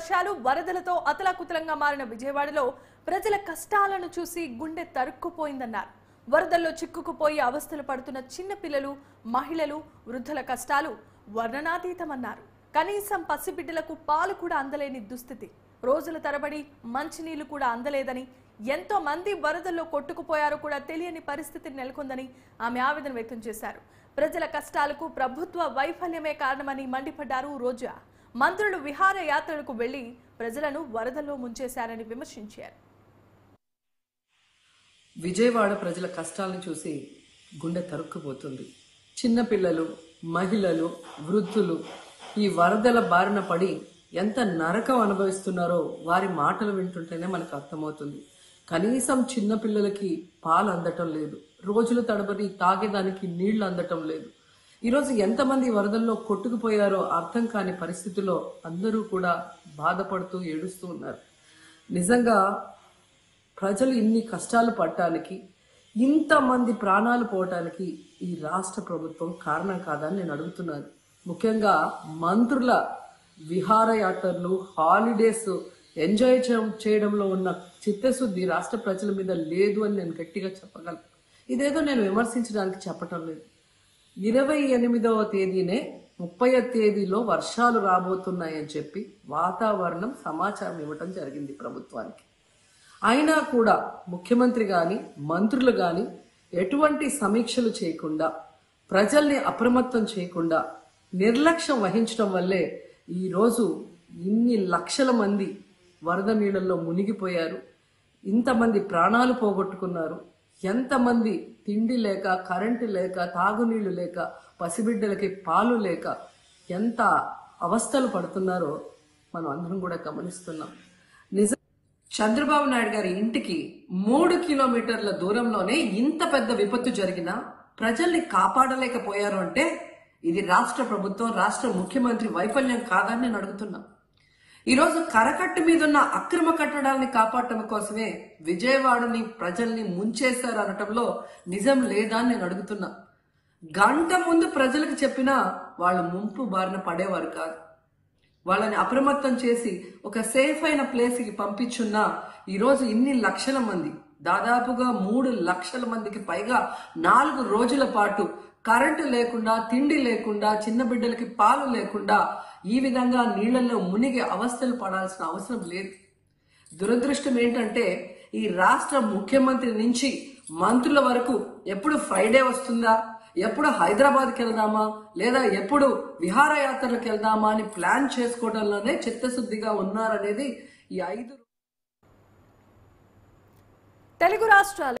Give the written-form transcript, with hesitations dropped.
వర్షాలు వరదలతో అతలాకుతలంగా మారిన విజయవాడలో ప్రజల కష్టాలను చూసి గుండె తరుక్కుపోయిందన్నారు. వరదల్లో చిక్కుకుపోయి అవస్థలు పడుతున్న చిన్న పిల్లలు, మహిళలు, వృద్ధుల కష్టాలు వర్ణనాతీతమన్నారు. కనీసం పసిబిడ్డలకు పాలు కూడా అందలేని దుస్థితి. రోజుల తరబడి మంచినీళ్లు కూడా అందలేదని, ఎంతో మంది వరదల్లో కొట్టుకుపోయారో కూడా తెలియని పరిస్థితి నెలకొందని ఆమె ఆవేదన వ్యక్తం చేశారు. ప్రజల కష్టాలకు ప్రభుత్వ వైఫల్యమే కారణమని మండిపడ్డారు రోజా. మంత్రులు విహారయాత్రలకు వెళ్లి ప్రజలను వరదల్లో ముంచేశారని విమర్శించారు. విజయవాడ ప్రజల కష్టాలను చూసి గుండె తరుక్కుపోతుంది. చిన్నపిల్లలు, మహిళలు, వృద్ధులు ఈ వరదల బారిన పడి ఎంత నరకం అనుభవిస్తున్నారో వారి మాటలు వింటుంటేనే మనకు అర్థమవుతుంది. కనీసం చిన్నపిల్లలకి పాలు అందటం లేదు, రోజుల తడబడి తాగేదానికి నీళ్లు అందటం లేదు. ఈరోజు ఎంతమంది వరదల్లో కొట్టుకుపోయారో అర్థం కాని పరిస్థితుల్లో అందరూ కూడా బాధపడుతూ ఏడుస్తూ ఉన్నారు. నిజంగా ప్రజలు ఇన్ని కష్టాలు పడటానికి, ఇంతమంది ప్రాణాలు పోవటానికి ఈ రాష్ట్ర ప్రభుత్వం కారణం కాదని నేను అడుగుతున్నాను. ముఖ్యంగా మంత్రుల విహారయాత్రలు, హాలిడేస్ ఎంజాయ్ చేయడంలో ఉన్న చిత్తశుద్ధి రాష్ట్ర ప్రజల మీద లేదు అని నేను గట్టిగా చెప్పగలను. ఇదేదో నేను విమర్శించడానికి చెప్పటం లేదు. 28వ తేదీనే 30వ తేదీలో వర్షాలు రాబోతున్నాయని చెప్పి వాతావరణం సమాచారం ఇవ్వటం జరిగింది ప్రభుత్వానికి. అయినా కూడా ముఖ్యమంత్రి గాని, మంత్రులు గాని ఎటువంటి సమీక్షలు చేయకుండా, ప్రజల్ని అప్రమత్తం చేయకుండా నిర్లక్ష్యం వహించడం వల్లే ఈరోజు ఇన్ని లక్షల మంది వరద నీళ్ళల్లో మునిగిపోయారు. ఇంతమంది ప్రాణాలు పోగొట్టుకున్నారు. ఎంతమంది తిండి లేక, కరెంటు లేక, తాగునీళ్లు లేక, పసిబిడ్డలకి పాలు లేక ఎంత అవస్థలు పడుతున్నారో మనం అందరం కూడా గమనిస్తున్నాం. నిజం, చంద్రబాబు నాయుడు గారి ఇంటికి 3 కిలోమీటర్ల దూరంలోనే ఇంత పెద్ద విపత్తు జరిగినా ప్రజల్ని కాపాడలేకపోయారు అంటే ఇది రాష్ట్ర ప్రభుత్వం, రాష్ట్ర ముఖ్యమంత్రి వైఫల్యం కాదని నేను అడుగుతున్నా. ఈరోజు కరకట్టు మీదున్న అక్రమ కట్టడాలని కాపాడటం కోసమే విజయవాడని ప్రజల్ని ముంచేశారు అనటంలో నిజం లేదా అని నేను అడుగుతున్నా. గంట ముందు ప్రజలకు చెప్పినా వాళ్ళు ముంపు బారిన పడేవారు కాదు. వాళ్ళని అప్రమత్తం చేసి ఒక సేఫ్ అయిన ప్లేస్కి పంపించున్నా ఈరోజు ఇన్ని లక్షల మంది, దాదాపుగా 3 లక్షల మందికి పైగా 4 రోజుల పాటు కరెంటు లేకుండా, తిండి లేకుండా, చిన్న బిడ్డలకి పాలు లేకుండా ఈ విధంగా నీళ్లలో మునిగి అవస్థలు పడాల్సిన అవసరం లేదు. దురదృష్టం ఏంటంటే ఈ రాష్ట్ర ముఖ్యమంత్రి నుంచి మంత్రుల వరకు ఎప్పుడు ఫ్రైడే వస్తుందా, ఎప్పుడు హైదరాబాద్కి వెళ్దామా, లేదా ఎప్పుడు విహారయాత్రలకు వెళ్దామా అని ప్లాన్ చేసుకోవడంలోనే చిత్తశుద్ధిగా ఉన్నారనేది ఈ 5 తెలుగు రాష్ట్రాలు